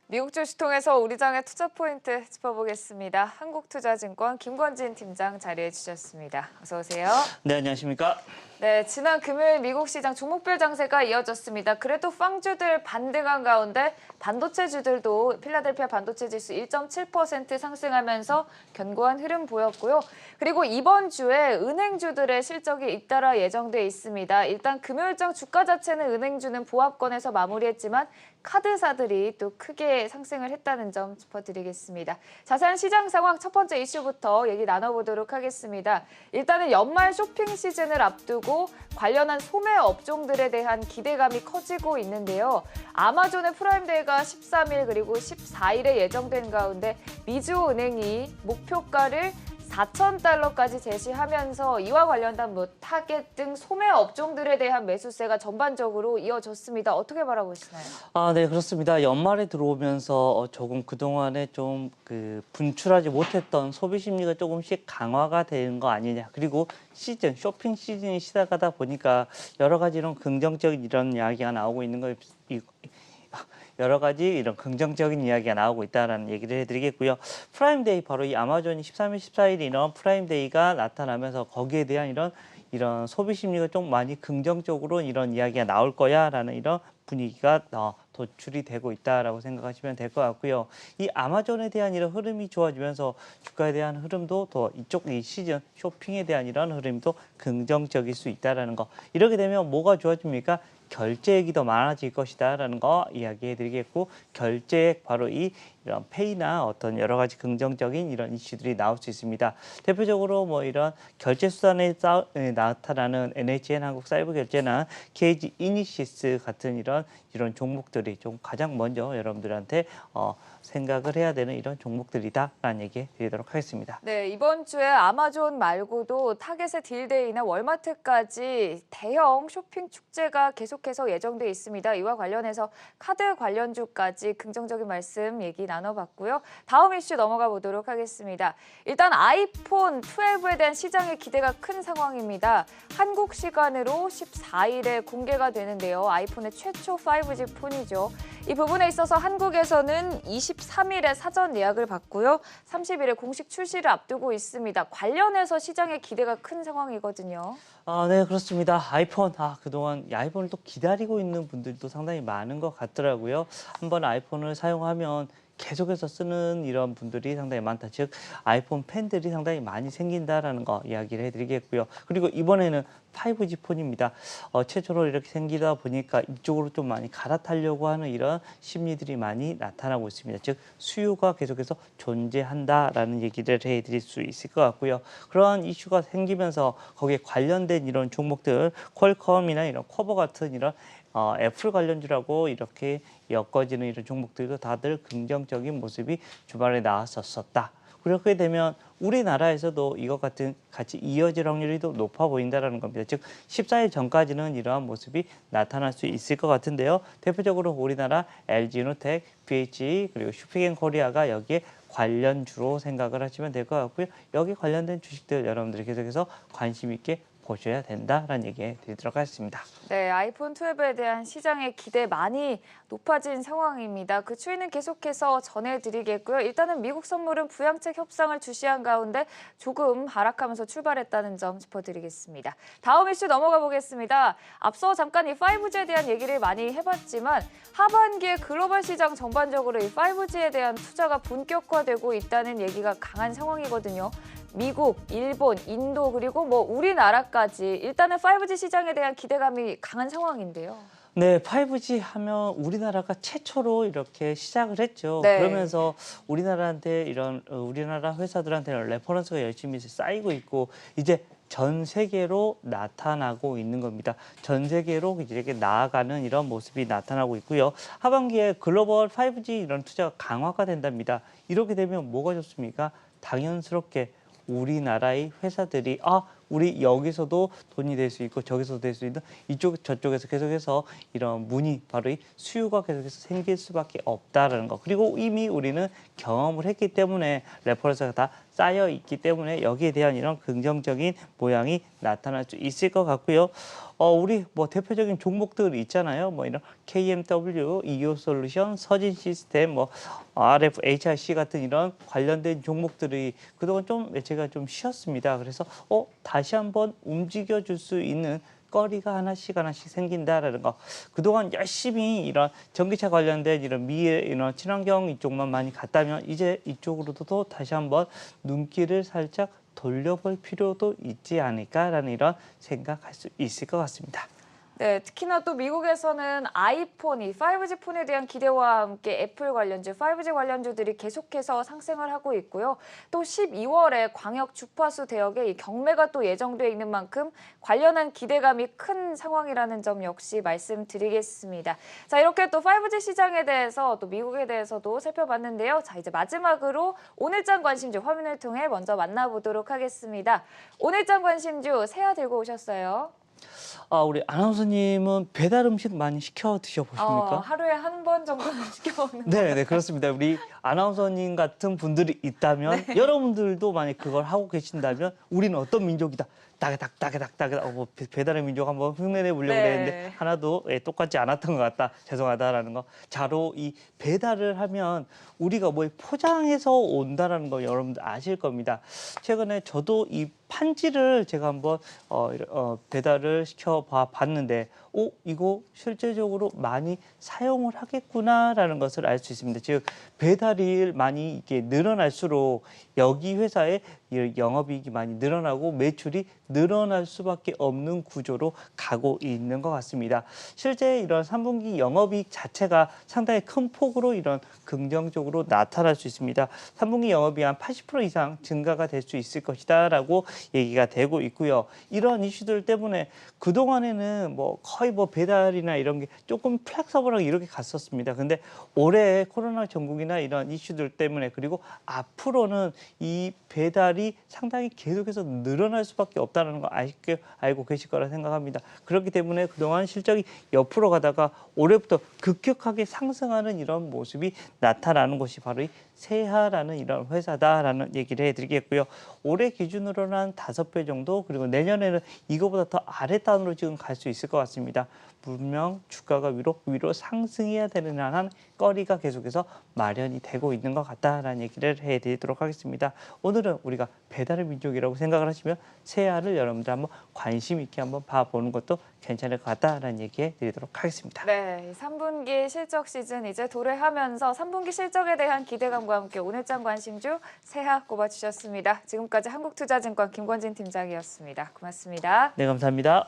미국 주식 통해서 우리 장의 투자 포인트 짚어보겠습니다. 한국투자증권 김권진 팀장 자리해 주셨습니다. 어서 오세요. 네, 안녕하십니까? 네, 지난 금요일 미국 시장 종목별 장세가 이어졌습니다. 그래도 빵주들 반등한 가운데 반도체주들도 필라델피아 반도체 지수 1.7% 상승하면서 견고한 흐름 보였고요. 그리고 이번 주에 은행주들의 실적이 잇따라 예정돼 있습니다. 일단 금요일장 주가 자체는 은행주는 보합권에서 마무리했지만 카드사들이 또 크게 상승을 했다는 점 짚어드리겠습니다. 자세한 시장 상황 첫 번째 이슈부터 얘기 나눠보도록 하겠습니다. 일단은 연말 쇼핑 시즌을 앞두고 관련한 소매 업종들에 대한 기대감이 커지고 있는데요. 아마존의 프라임데이가 13일 그리고 14일에 예정된 가운데 미주은행이 목표가를 4,000달러까지 제시하면서 이와 관련된 타겟 등 소매 업종들에 대한 매수세가 전반적으로 이어졌습니다. 어떻게 바라보시나요? 네, 그렇습니다. 연말에 들어오면서 조금 그동안에 좀 분출하지 못했던 소비 심리가 조금씩 강화가 되는 거 아니냐. 그리고 쇼핑 시즌이 시작하다 보니까 여러 가지 이런 긍정적인 이런 이야기가 나오고 있는 거 여러 가지 이런 긍정적인 이야기가 나오고 있다는 얘기를 해드리겠고요. 프라임데이 바로 이 아마존이 13일, 14일 이런 프라임데이가 나타나면서 거기에 대한 이런 소비 심리가 좀 많이 긍정적으로 이런 이야기가 나올 거야라는 이런 분위기가 도출이 되고 있다라고 생각하시면 될 것 같고요. 이 아마존에 대한 이런 흐름이 좋아지면서 주가에 대한 흐름도 더 이 시즌 쇼핑에 대한 이런 흐름도 긍정적일 수 있다라는 거. 이렇게 되면 뭐가 좋아집니까? 결제액이 더 많아질 것이다라는 거 이야기해드리겠고, 결제액 바로 이런 페이나 어떤 여러 가지 긍정적인 이런 이슈들이 나올 수 있습니다. 대표적으로 뭐 이런 결제 수단에 나타나는 NHN 한국사이버결제나 KG 이니시스 같은 이런 종목들이 좀 가장 먼저 여러분들한테 생각을 해야 되는 이런 종목들이다라는 얘기 드리도록 하겠습니다. 네, 이번 주에 아마존 말고도 타겟의 딜데이나 월마트까지 대형 쇼핑 축제가 계속해서 예정돼 있습니다. 이와 관련해서 카드 관련주까지 긍정적인 말씀 얘기 나눠봤고요. 다음 이슈 넘어가 보도록 하겠습니다. 일단 아이폰 12에 대한 시장의 기대가 큰 상황입니다. 한국 시간으로 14일에 공개가 되는데요. 아이폰의 최초 5G 폰이죠. 이 부분에 있어서 한국에서는 23일에 사전 예약을 받고요. 30일에 공식 출시를 앞두고 있습니다. 관련해서 시장의 기대가 큰 상황이거든요. 네, 그렇습니다. 아이폰, 그동안 이 아이폰을 또 기다리고 있는 분들도 상당히 많은 것 같더라고요. 한번 아이폰을 사용하면 계속해서 쓰는 이런 분들이 상당히 많다. 즉, 아이폰 팬들이 상당히 많이 생긴다라는 거 이야기를 해드리겠고요. 그리고 이번에는 5G 폰입니다. 최초로 이렇게 생기다 보니까 이쪽으로 좀 많이 갈아타려고 하는 이런 심리들이 많이 나타나고 있습니다. 즉, 수요가 계속해서 존재한다라는 얘기를 해드릴 수 있을 것 같고요. 그러한 이슈가 생기면서 거기에 관련된 이런 종목들, 퀄컴이나 이런 쿼버 같은 이런 애플 관련주라고 이렇게 엮어지는 이런 종목들도 다들 긍정적인 모습이 주말에 나왔었다. 그렇게 되면 우리나라에서도 이것 같은 같이 이어질 확률이 더 높아 보인다는 겁니다. 즉 14일 전까지는 이러한 모습이 나타날 수 있을 것 같은데요. 대표적으로 우리나라 LG노텍, BH 그리고 슈핑앤코리아가 여기에 관련주로 생각을 하시면 될 것 같고요. 여기 관련된 주식들 여러분들이 계속해서 관심 있게 보셔야 된다라는 얘기 드리도록 하겠습니다. 네, 아이폰 12에 대한 시장의 기대 많이 높아진 상황입니다. 그 추이는 계속해서 전해드리겠고요. 일단은 미국 선물은 부양책 협상을 주시한 가운데 조금 하락하면서 출발했다는 점 짚어드리겠습니다. 다음 이슈 넘어가 보겠습니다. 앞서 잠깐 이 5G에 대한 얘기를 많이 해봤지만 하반기에 글로벌 시장 전반적으로 이 5G에 대한 투자가 본격화되고 있다는 얘기가 강한 상황이거든요. 미국, 일본, 인도 그리고 우리나라까지 일단은 5G 시장에 대한 기대감이 강한 상황인데요. 네, 5G 하면 우리나라가 최초로 이렇게 시작을 했죠. 네. 그러면서 우리나라한테 우리나라 회사들한테는 레퍼런스가 열심히 쌓이고 있고 이제 전 세계로 나타나고 있는 겁니다. 전 세계로 이렇게 나아가는 이런 모습이 나타나고 있고요. 하반기에 글로벌 5G 이런 투자가 강화가 된답니다. 이렇게 되면 뭐가 좋습니까? 당연스럽게 우리나라의 회사들이 우리 여기서도 돈이 될 수 있고 저기서도 될 수 있는 저쪽에서 계속해서 이런 문의 바로 이 수요가 계속해서 생길 수밖에 없다라는 거. 그리고 이미 우리는 경험을 했기 때문에 레퍼런스가 다 쌓여 있기 때문에 여기에 대한 이런 긍정적인 모양이 나타날 수 있을 것 같고요. 우리 뭐 대표적인 종목들 있잖아요. 뭐 이런 KMW, 이오솔루션, 서진 시스템, 뭐 RF, HRC 같은 이런 관련된 종목들이 그동안 좀 매체가 좀 쉬었습니다. 그래서 다시 한번 움직여 줄 수 있는 거리가 하나씩 생긴다라는 거. 그동안 열심히 이런 전기차 관련된 이런 미래 이런 친환경 이쪽만 많이 갔다면 이제 이쪽으로도 다시 한번 눈길을 살짝 돌려볼 필요도 있지 않을까라는 이런 생각할 수 있을 것 같습니다. 네, 특히나 또 미국에서는 아이폰이 5G 폰에 대한 기대와 함께 애플 관련주, 5G 관련주들이 계속해서 상승을 하고 있고요. 또 12월에 광역 주파수 대역에 이 경매가 또 예정돼 있는 만큼 관련한 기대감이 큰 상황이라는 점 역시 말씀드리겠습니다. 자, 이렇게 또 5G 시장에 대해서 또 미국에 대해서도 살펴봤는데요. 자, 이제 마지막으로 오늘장 관심주 화면을 통해 먼저 만나보도록 하겠습니다. 오늘장 관심주 세아 들고 오셨어요. 우리 아나운서님은 배달 음식 많이 시켜 드셔보십니까? 하루에 한 번 정도는 시켜 먹는 네, 그렇습니다. 우리 아나운서님 같은 분들이 있다면 여러분들도 만약 그걸 하고 계신다면 우리는 어떤 민족이다. 따개닥 뭐 배달의 민족 한번 흉내내 보려고 그랬는데 하나도 똑같지 않았던 것 같다. 죄송하다라는 거. 자로 이 배달을 하면 우리가 뭐 포장해서 온다라는 거 여러분들 아실 겁니다. 최근에 저도 이 판지를 제가 한번 배달을 시켜 봤는데 이거 실제적으로 많이 사용을 하겠구나라는 것을 알 수 있습니다. 즉 배달이 많이 이게 늘어날수록 여기 회사의 영업이익이 많이 늘어나고 매출이 늘어날 수밖에 없는 구조로 가고 있는 것 같습니다. 실제 이런 3분기 영업이익 자체가 상당히 큰 폭으로 이런 긍정적으로 나타날 수 있습니다. 3분기 영업이익 한 80% 이상 증가가 될 수 있을 것이다라고 얘기가 되고 있고요. 이런 이슈들 때문에 그동안에는 뭐 거의 뭐 배달이나 이런 게 조금 플렉서블하게 이렇게 갔었습니다. 근데 올해 코로나 전국이나 이런 이슈들 때문에 그리고 앞으로는 이 배달이 상당히 계속해서 늘어날 수밖에 없다는 거 알고 계실 거라 생각합니다. 그렇기 때문에 그동안 실적이 옆으로 가다가 올해부터 급격하게 상승하는 이런 모습이 나타나는 것이 바로 이 세하라는 이런 회사다라는 얘기를 해드리겠고요. 올해 기준으로는 한 5배 정도 그리고 내년에는 이거보다 더 아래단으로 지금 갈 수 있을 것 같습니다. 분명 주가가 위로 상승해야 되는 한은 거리가 계속해서 마련이 되고 있는 것 같다라는 얘기를 해드리도록 하겠습니다. 오늘은 우리가 배달의 민족이라고 생각을 하시면 세아를 여러분들 한번 관심 있게 한번 봐보는 것도 괜찮을 것 같다라는 얘기해 드리도록 하겠습니다. 네, 3분기 실적 시즌 이제 도래하면서 3분기 실적에 대한 기대감과 함께 오늘장 관심주 세아 꼽아주셨습니다. 지금까지 한국투자증권 김권진 팀장이었습니다. 고맙습니다. 네, 감사합니다.